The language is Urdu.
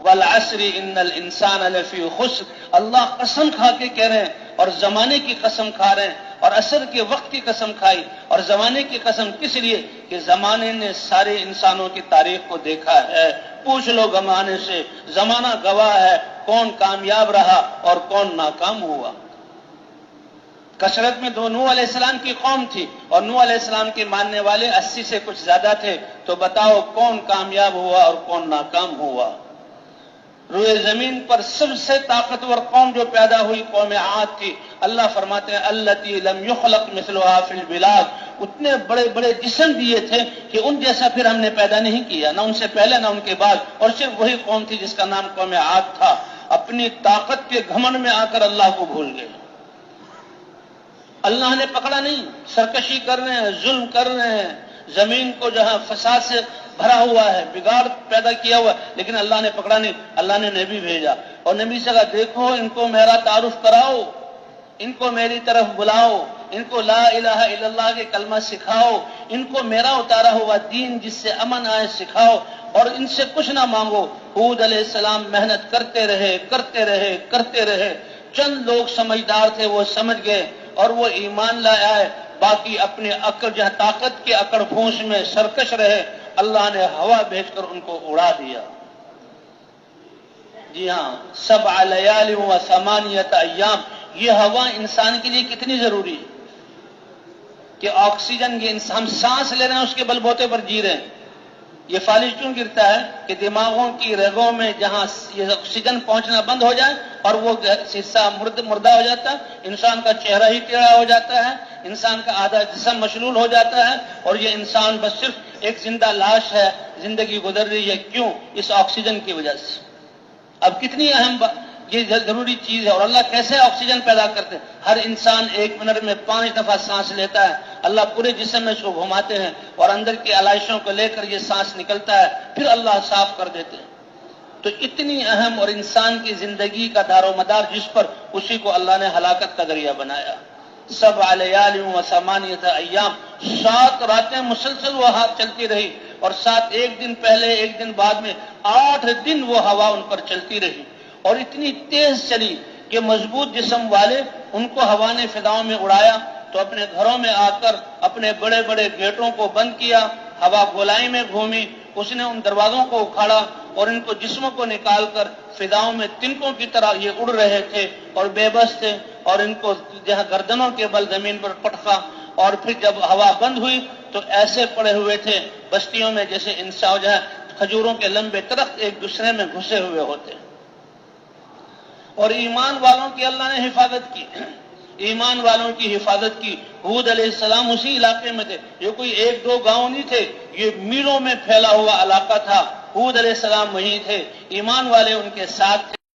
والعصر ان الانسان لفی خسر، اللہ قسم کھا کے کہہ رہے ہیں اور زمانے کی قسم کھا رہے ہیں اور عصر کے وقت کی قسم کھائی اور زمانے کی قسم کس لیے کہ زمانے نے سارے انسانوں کی تاریخ کو دیکھا ہے. پوچھ لو زمانے سے، زمانہ گواہ ہے کون کامیاب رہا اور کون ناکام ہوا. کثرت میں نوح علیہ السلام کی قوم تھی اور نوح علیہ السلام کے ماننے والے 80 سے کچھ زیادہ تھے، تو بتاؤ کون کامیاب ہوا اور کون ناکام ہوا. روئے زمین پر سب سے طاقتور قوم جو پیدا ہوئی قوم عاد تھی. اللہ فرماتے ہیں التی لم یخلق مثلها فی البلاد، اتنے بڑے بڑے جسم دیے تھے کہ ان جیسا پھر ہم نے پیدا نہیں کیا، نہ ان سے پہلے نہ ان کے بعد، اور صرف وہی قوم تھی جس کا نام قوم عاد تھا. اپنی طاقت کے گھمنڈ میں آ کر اللہ کو بھول گئے. اللہ نے پکڑا نہیں، سرکشی کر رہے ہیں، ظلم کر رہے ہیں، زمین کو جہاں فساد سے بھرا ہوا ہے، بگاڑ پیدا کیا ہوا ہے، لیکن اللہ نے پکڑا نہیں. اللہ نے نبی بھیجا اور نبی سے کہا دیکھو ان کو میرا تعارف کراؤ، ان کو میری طرف بلاؤ، ان کو لا الہ الا اللہ کے کلمہ سکھاؤ، ان کو میرا اتارا ہوا دین جس سے امن آئے سکھاؤ، اور ان سے کچھ نہ مانگو. ہود علیہ السلام محنت کرتے رہے. چند لوگ سمجھدار تھے، وہ سمجھ گئے اور وہ ایمان لائے آئے. باقی اپنے عقل جہاں طاقت کی اکڑ پھونس میں سرکش رہے، اللہ نے ہوا بھیج کر ان کو اڑا دیا. جی ہاں، 7 لیال و 8 ایام، یہ ہوا انسان کے لیے کتنی ضروری ہے کہ آکسیجن یہ ہم سانس لے رہے ہیں اس کے بل بوتے پر جی رہے ہیں. یہ فالج کیوں گرتا ہے کہ دماغوں کی رگوں میں جہاں یہ آکسیجن پہنچنا بند ہو جائے اور وہ حصہ مردہ ہو جاتا ہے، انسان کا چہرہ ہی ٹیڑھا ہو جاتا ہے، انسان کا آدھا جسم مشلول ہو جاتا ہے اور یہ انسان بس صرف ایک زندہ لاش ہے، زندگی گزر رہی ہے. کیوں؟ اس آکسیجن کی وجہ سے. اب کتنی اہم یہ ضروری چیز ہے. اور اللہ کیسے آکسیجن پیدا کرتے ہیں؟ ہر انسان 1 منٹ میں 5 دفعہ سانس لیتا ہے. اللہ پورے جسم میں اس کو گھماتے ہیں اور اندر کی علائشوں کو لے کر یہ سانس نکلتا ہے، پھر اللہ صاف کر دیتے ہیں. تو اتنی اہم اور انسان کی زندگی کا دار و مدار جس پر، اسی کو اللہ نے ہلاکت کا ذریعہ بنایا. 7 لیال و 8 ایام، 7 راتیں مسلسل وہ ہوا چلتی رہی اور 7 ایک دن پہلے ایک دن بعد میں 8 دن وہ ہوا ان پر چلتی رہی اور اتنی تیز چلی کہ مضبوط جسم والے ان کو ہوا نے فضاؤں میں اڑایا تو اپنے گھروں میں آ کر اپنے بڑے بڑے گیٹوں کو بند کیا. ہوا گولائی میں گھومی، اس نے ان دروازوں کو اکھاڑا اور ان کو جسموں کو نکال کر فضاؤں میں تنکوں کی طرح یہ اڑ رہے تھے اور بے بس تھے، اور ان کو جہاں گردنوں کے بل زمین پر پٹکا. اور پھر جب ہوا بند ہوئی تو ایسے پڑے ہوئے تھے بستیوں میں جیسے انسان جہاں کھجوروں کے لمبے درخت ایک دوسرے میں گھسے ہوئے ہوتے. اور ایمان والوں کی اللہ نے حفاظت کی، ایمان والوں کی حفاظت کی. ہود علیہ السلام اسی علاقے میں تھے، یہ کوئی 1-2 گاؤں نہیں تھے، یہ میلوں میں پھیلا ہوا علاقہ تھا. ہود علیہ السلام وہیں تھے، ایمان والے ان کے ساتھ تھے.